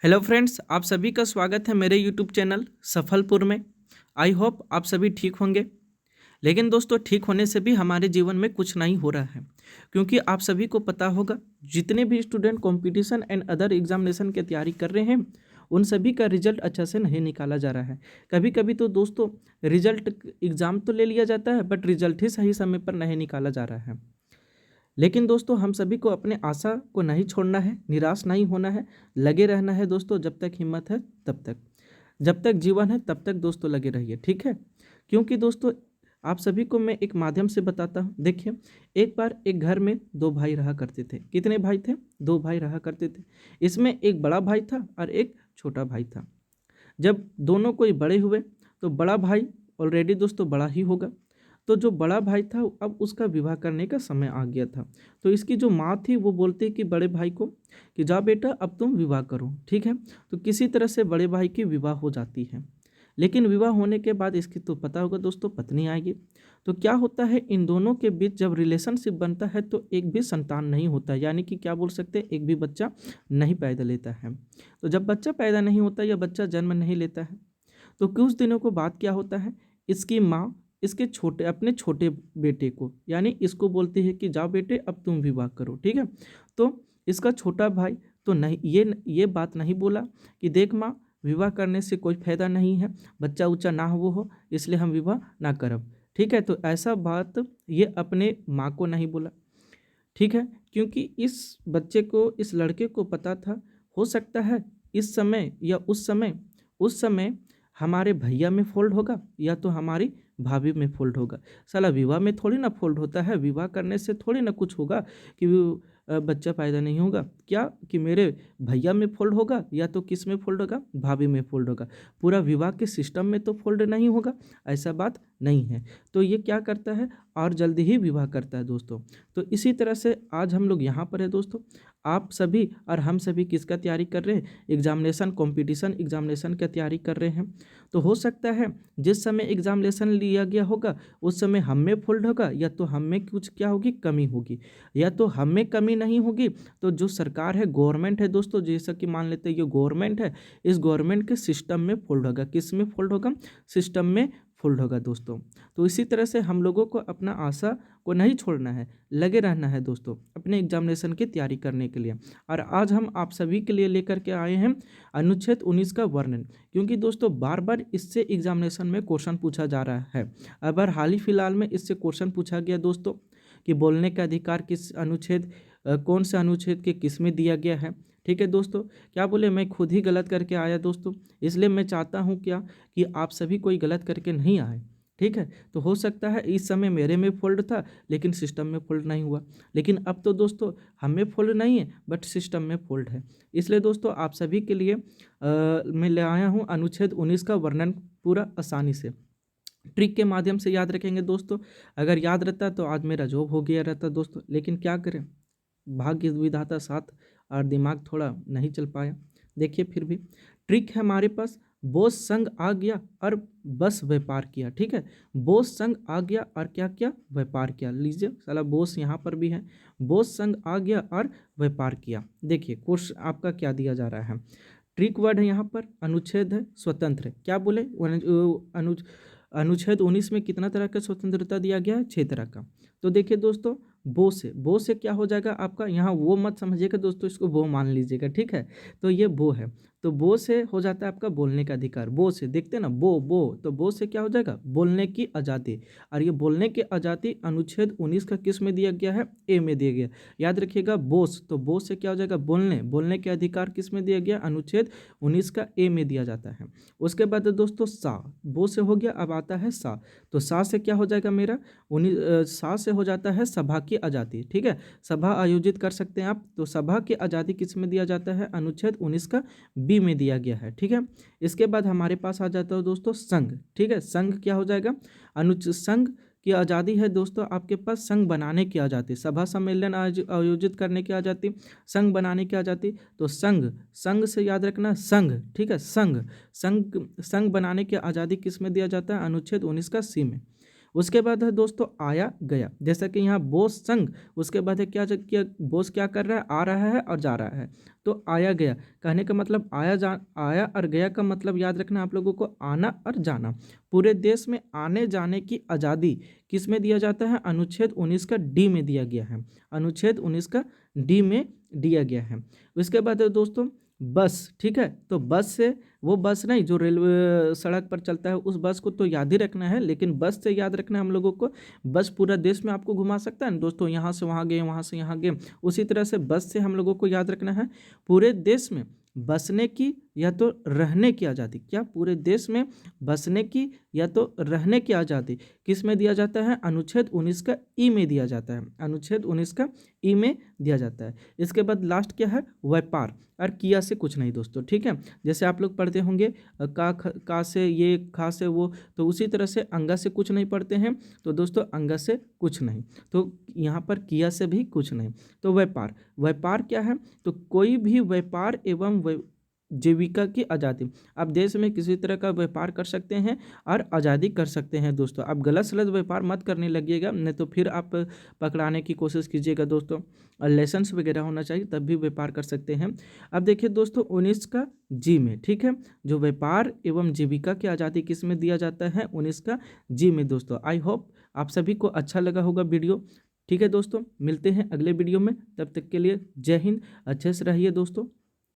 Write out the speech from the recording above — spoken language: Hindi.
हेलो फ्रेंड्स, आप सभी का स्वागत है मेरे यूट्यूब चैनल सफलपुर में। आई होप आप सभी ठीक होंगे। लेकिन दोस्तों, ठीक होने से भी हमारे जीवन में कुछ नहीं हो रहा है, क्योंकि आप सभी को पता होगा जितने भी student competition and other examination की तैयारी कर रहे हैं उन सभी का रिजल्ट अच्छा से नहीं निकाला जा रहा है। कभी कभी तो दोस्तों रिजल्ट एग्ज़ाम तो ले लिया जाता है बट रिजल्ट ही सही समय पर नहीं निकाला जा रहा है। लेकिन दोस्तों, हम सभी को अपने आशा को नहीं छोड़ना है, निराश नहीं होना है, लगे रहना है दोस्तों। जब तक हिम्मत है तब तक, जब तक जीवन है तब तक दोस्तों लगे रहिए, ठीक है। क्योंकि दोस्तों, आप सभी को मैं एक माध्यम से बताता हूँ। देखिए, एक बार एक घर में दो भाई रहा करते थे। कितने भाई थे? दो भाई रहा करते थे। इसमें एक बड़ा भाई था और एक छोटा भाई था। जब दोनों कोई बड़े हुए तो बड़ा भाई ऑलरेडी दोस्तों बड़ा ही होगा, तो जो बड़ा भाई था अब उसका विवाह करने का समय आ गया था। तो इसकी जो माँ थी वो बोलती कि बड़े भाई को कि जा बेटा अब तुम विवाह करो, ठीक है। तो किसी तरह से बड़े भाई की विवाह हो जाती है। लेकिन विवाह होने के बाद इसकी तो पता होगा दोस्तों पत्नी आएगी। तो क्या होता है, इन दोनों के बीच जब रिलेशनशिप बनता है तो एक भी संतान नहीं होता, यानी कि क्या बोल सकते हैं, एक भी बच्चा नहीं पैदा लेता है। तो जब बच्चा पैदा नहीं होता या बच्चा जन्म नहीं लेता है तो कुछ दिनों को बाद क्या होता है, इसकी माँ इसके अपने छोटे बेटे को, यानी इसको बोलती है कि जाओ बेटे अब तुम विवाह करो, ठीक है। तो इसका छोटा भाई तो नहीं, ये बात नहीं बोला कि देख माँ, विवाह करने से कोई फायदा नहीं है, बच्चा ऊंचा ना हो इसलिए हम विवाह ना करब, ठीक है। तो ऐसा बात ये अपने माँ को नहीं बोला, ठीक है। क्योंकि इस बच्चे को, इस लड़के को पता था, हो सकता है इस समय या उस समय हमारे भैया में फोल्ड होगा या तो हमारी भाभी में फोल्ड होगा। साला विवाह में थोड़ी ना फोल्ड होता है, विवाह करने से थोड़ी ना कुछ होगा कि बच्चा पैदा नहीं होगा। क्या कि मेरे भैया में फोल्ड होगा या तो किस में फोल्ड होगा, भाभी में फोल्ड होगा। पूरा विवाह के सिस्टम में तो फोल्ड नहीं होगा, ऐसा बात नहीं है। तो ये क्या करता है, और जल्दी ही विवाह करता है दोस्तों। तो इसी तरह से आज हम लोग यहाँ पर है दोस्तों। आप सभी और हम सभी किसका तैयारी कर रहे हैं? एग्जामिनेशन, कंपटीशन एग्जामिनेशन का तैयारी कर रहे हैं। तो हो सकता है जिस समय एग्जामिनेशन लिया गया होगा उस समय हम में फोल्ड होगा, या तो हम में कुछ क्या होगी, कमी होगी, या तो हम में कमी नहीं होगी तो जो सरकार है, गवर्नमेंट है दोस्तों, जैसा कि मान लेते हैं ये गवर्नमेंट है, इस गवर्नमेंट के सिस्टम में फोल्ड होगा। किस में फोल्ड होगा? सिस्टम में फोल्ड होगा दोस्तों। तो इसी तरह से हम लोगों को अपना आशा को नहीं छोड़ना है, लगे रहना है दोस्तों अपने एग्जामिनेशन की तैयारी करने के लिए। और आज हम आप सभी के लिए लेकर के आए हैं अनुच्छेद 19 का वर्णन, क्योंकि दोस्तों बार बार इससे एग्जामिनेशन में क्वेश्चन पूछा जा रहा है। अगर हाल ही फिलहाल में इससे क्वेश्चन पूछा गया दोस्तों कि बोलने का अधिकार किस अनुच्छेद, कौन से अनुच्छेद के किस में दिया गया है, ठीक है दोस्तों। क्या बोले, मैं खुद ही गलत करके आया दोस्तों, इसलिए मैं चाहता हूँ क्या कि आप सभी कोई गलत करके नहीं आए, ठीक है। तो हो सकता है इस समय मेरे में फोल्ड था लेकिन सिस्टम में फोल्ड नहीं हुआ, लेकिन अब तो दोस्तों हमें फोल्ड नहीं है बट सिस्टम में फोल्ड है। इसलिए दोस्तों आप सभी के लिए मैं ले आया हूँ अनुच्छेद 19 का वर्णन पूरा आसानी से, ट्रिक के माध्यम से याद रखेंगे दोस्तों। अगर याद रहता तो आज मेरा जॉब हो गया रहता दोस्तों, लेकिन क्या करें, भाग्य विधाता साथ और दिमाग थोड़ा नहीं चल पाया। देखिए फिर भी ट्रिक है हमारे पास। बोस संग आ गया और बस व्यापार किया, ठीक है। बोस संग आ गया और क्या किया, व्यापार किया। लीजिए साला बोस यहाँ पर भी है, बोस संग आ गया और व्यापार किया। देखिए कोर्स आपका क्या दिया जा रहा है, ट्रिक वर्ड है यहाँ पर, अनुच्छेद है, स्वतंत्र है। क्या बोले, अनुच्छेद 19 में कितना तरह का स्वतंत्रता दिया गया है? 6 तरह का। तो देखिए दोस्तों, बो से क्या हो जाएगा आपका, यहाँ वो मत समझिएगा दोस्तों, इसको बो मान लीजिएगा, ठीक है। तो ये बो है, तो बो से हो जाता है आपका बोलने का अधिकार। बो से देखते हैं ना, बो तो बो से क्या हो जाएगा, बोलने की आज़ादी। और ये बोलने की आज़ादी अनुच्छेद 19 का किस में दिया गया है? ए में दिया गया। याद रखिएगा बोस, तो बोस से क्या हो जाएगा, बोलने के अधिकार किस में दिया गया? अनुच्छेद 19 का ए में दिया जाता है। उसके बाद दोस्तों सा, बो से हो गया, अब आता है सा। तो सा से क्या हो जाएगा मेरा, सा से हो जाता है सभा की आज़ादी, ठीक है। सभा आयोजित कर सकते हैं आप, तो सभा की आज़ादी किस में दिया जाता है? अनुच्छेद 19 का बी में दिया गया है, ठीक है। इसके बाद हमारे पास आ जाता है दोस्तों संघ, ठीक है। संघ क्या हो जाएगा, अनुच्छेद संघ की आज़ादी है दोस्तों आपके पास, संघ बनाने की आज़ादी, सभा सम्मेलन आयोजित करने की आज़ादी, संघ बनाने की आज़ादी। तो संघ, संघ से याद रखना संघ, ठीक है। संघ बनाने की आज़ादी किस में दिया जाता है? अनुच्छेद 19 का सी में। उसके बाद है दोस्तों आया गया, जैसा कि यहाँ बोस संग, उसके बाद है क्या बोस क्या कर रहा है, आ रहा है और जा रहा है, तो आया गया कहने का मतलब आया और गया का मतलब याद रखना आप लोगों को, आना और जाना। पूरे देश में आने जाने की आज़ादी किस में दिया जाता है, अनुच्छेद 19 का डी में दिया गया है, अनुच्छेद 19 का डी में दिया गया है। उसके बाद है दोस्तों बस, ठीक है, तो बस से वो बस नहीं जो रेलवे सड़क पर चलता है उस बस को तो याद ही रखना है, लेकिन बस से याद रखना है हम लोगों को, बस पूरा देश में आपको घुमा सकता है ना दोस्तों, यहाँ से वहाँ गए, वहाँ से यहाँ गए, उसी तरह से बस से हम लोगों को याद रखना है पूरे देश में बसने की या तो रहने की आज़ादी, क्या पूरे देश में बसने की या तो रहने की आज़ादी किस में दिया जाता है, अनुच्छेद 19 का ई में दिया जाता है, अनुच्छेद 19 का ई में दिया जाता है। इसके बाद लास्ट क्या है, व्यापार, और किया से कुछ नहीं दोस्तों, ठीक है, जैसे आप लोग पढ़ते होंगे का से ये, खा से वो, तो उसी तरह से अंगा से कुछ नहीं पढ़ते हैं, तो दोस्तों अंगा से कुछ नहीं, तो यहाँ पर किया से भी कुछ नहीं। तो व्यापार, व्यापार क्या है, तो कोई भी व्यापार एवं जीविका की आज़ादी, आप देश में किसी तरह का व्यापार कर सकते हैं और आज़ादी कर सकते हैं दोस्तों। आप गलत सलत व्यापार मत करने लगिएगा, नहीं तो फिर आप पकड़ाने की कोशिश कीजिएगा दोस्तों, और लाइसेंस वगैरह होना चाहिए तब भी व्यापार कर सकते हैं। अब देखिए दोस्तों 19 का जी में, ठीक है, जो व्यापार एवं जीविका की आज़ादी किस में दिया जाता है, 19 का जी में दोस्तों। आई होप आप सभी को अच्छा लगा होगा वीडियो, ठीक है दोस्तों, मिलते हैं अगले वीडियो में, तब तक के लिए जय हिंद, अच्छे से रहिए दोस्तों।